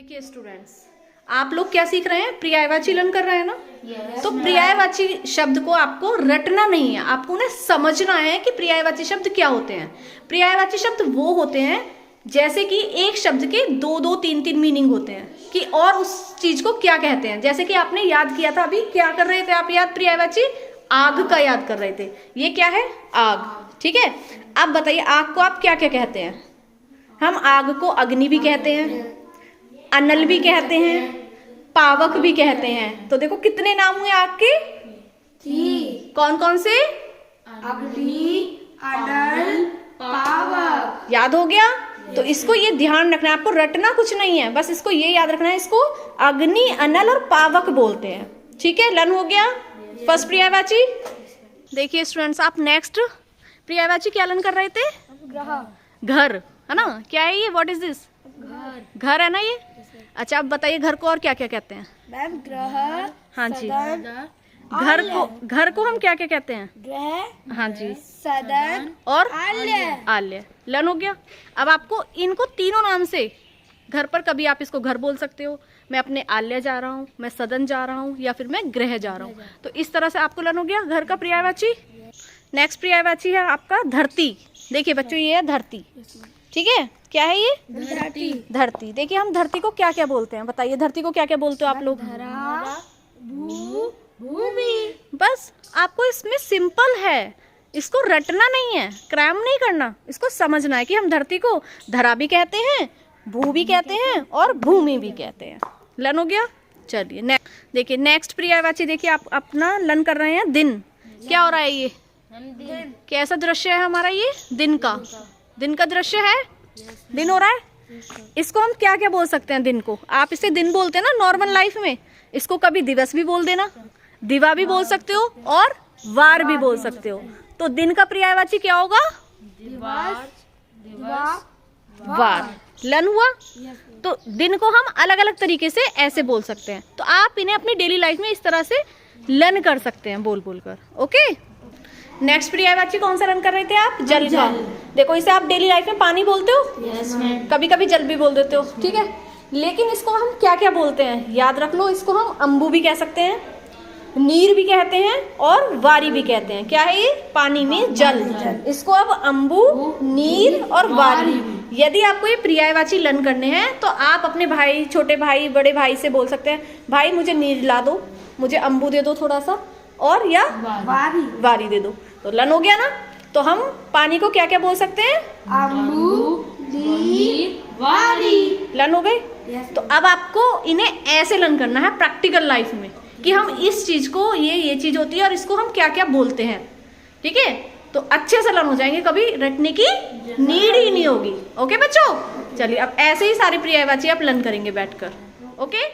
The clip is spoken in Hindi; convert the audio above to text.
देखिए स्टूडेंट्स, आप लोग क्या सीख रहे हैं? पर्यायवाची लर्न कर रहे हैं ना? तो पर्यायवाची शब्द को आपको रटना नहीं है, आपको उन्हें समझना है कि पर्यायवाची शब्द क्या होते हैं। पर्यायवाची शब्द वो होते हैं जैसे कि एक शब्द के दो दो तीन तीन मीनिंग होते हैं कि और उस चीज को क्या कहते हैं। जैसे कि आपने याद किया था, अभी क्या कर रहे थे आप? याद पर्यायवाची आग का याद कर रहे थे। ये क्या है? आग। ठीक है, अब बताइए आग को आप क्या क्या कहते हैं? हम आग को अग्नि भी कहते हैं, अनल भी कहते हैं, पावक भी कहते हैं। तो देखो कितने नाम हुए आग के? कौन कौन से? अग्नि, अनल, पावक। याद हो गया? तो इसको ये ध्यान रखना है, आपको रटना कुछ नहीं है, बस इसको ये याद रखना है, इसको अग्नि, अनल और पावक बोलते हैं। ठीक है, लर्न हो गया फर्स्ट पर्यायवाची। देखिए स्टूडेंट्स, आप नेक्स्ट पर्यायवाची क्या लर्न कर रहे थे? घर, है ना? क्या है ये? What is this? घर है ना ये? अच्छा, अब बताइए घर को और क्या क्या कहते हैं? मैम ग्रह, हाँ जी, सदन, घर को हम क्या क्या कहते हैं? ग्रह, हाँ जी, सदन और आल्य। आल्य। लर्न हो गया। अब आपको इनको तीनों नाम से घर पर कभी आप इसको घर बोल सकते हो, मैं अपने आल्य जा रहा हूँ, मैं सदन जा रहा हूँ, या फिर मैं गृह जा रहा हूँ। तो इस तरह से आपको लर्न हो गया घर का पर्यायवाची। नेक्स्ट पर्यायवाची है आपका धरती। देखिए बच्चों, ये है धरती। ठीक है, क्या है ये? धरती। धरती। देखिए हम धरती को क्या क्या बोलते हैं? बताइए धरती को क्या क्या बोलते हो आप लोग? धरा, भू, भूमि। बस आपको इसमें सिंपल है, इसको रटना नहीं है, क्रैम नहीं करना, इसको समझना है कि हम धरती को धरा भी कहते हैं, भू भी कहते हैं और भूमि भी कहते हैं। लर्न हो गया? चलिए देखिए नेक्स्ट पर्यायवाची। देखिए आप अपना लर्न कर रहे हैं दिन। क्या हो रहा है ये? कैसा दृश्य है हमारा? ये दिन का दृश्य है। दिन हो रहा है। इसको हम क्या क्या बोल सकते हैं? दिन को आप इसे दिन बोलते हैं ना नॉर्मल लाइफ में, इसको कभी दिवस भी बोल देना, दिवा भी बोल सकते हो और वार भी बोल सकते हो। तो दिन का पर्यायवाची क्या होगा? वार। लर्न हुआ? तो दिन को हम अलग अलग तरीके से ऐसे बोल सकते हैं, तो आप इन्हें अपनी डेली लाइफ में इस तरह से लर्न कर सकते हैं बोल बोल कर। ओके, नेक्स्ट पर्यायवाची कौन सा रन कर रहे थे आप? जल का। देखो इसे आप डेली लाइफ में पानी बोलते हो, कभी कभी जल भी बोल देते हो। ठीक है, लेकिन इसको हम क्या क्या बोलते हैं? याद रख लो, इसको हम अम्बु भी कह सकते हैं, नीर भी कहते हैं और वारी भी कहते हैं। क्या है ये? पानी में जल। इसको अब अम्बु, नीर और वारी। यदि आपको ये पर्यायवाची लर्न करने हैं तो आप अपने भाई, छोटे भाई, बड़े भाई से बोल सकते हैं, भाई मुझे नीर ला दो, मुझे अम्बु दे दो थोड़ा सा, और या वारी दे दो। तो लर्न हो गया ना? तो हम पानी को क्या क्या बोल सकते हैं? अम्बु, नीर, वारी। लर्न हो गए? तो अब आपको इन्हें ऐसे लर्न करना है प्रैक्टिकल लाइफ में कि हम इस चीज को, ये चीज होती है और इसको हम क्या क्या बोलते हैं। ठीक है, तो अच्छे से लर्न हो जाएंगे, कभी रटने की नीड ही नहीं होगी। ओके बच्चों, चलिए अब ऐसे ही सारे पर्यायवाची आप लर्न करेंगे बैठकर। ओके।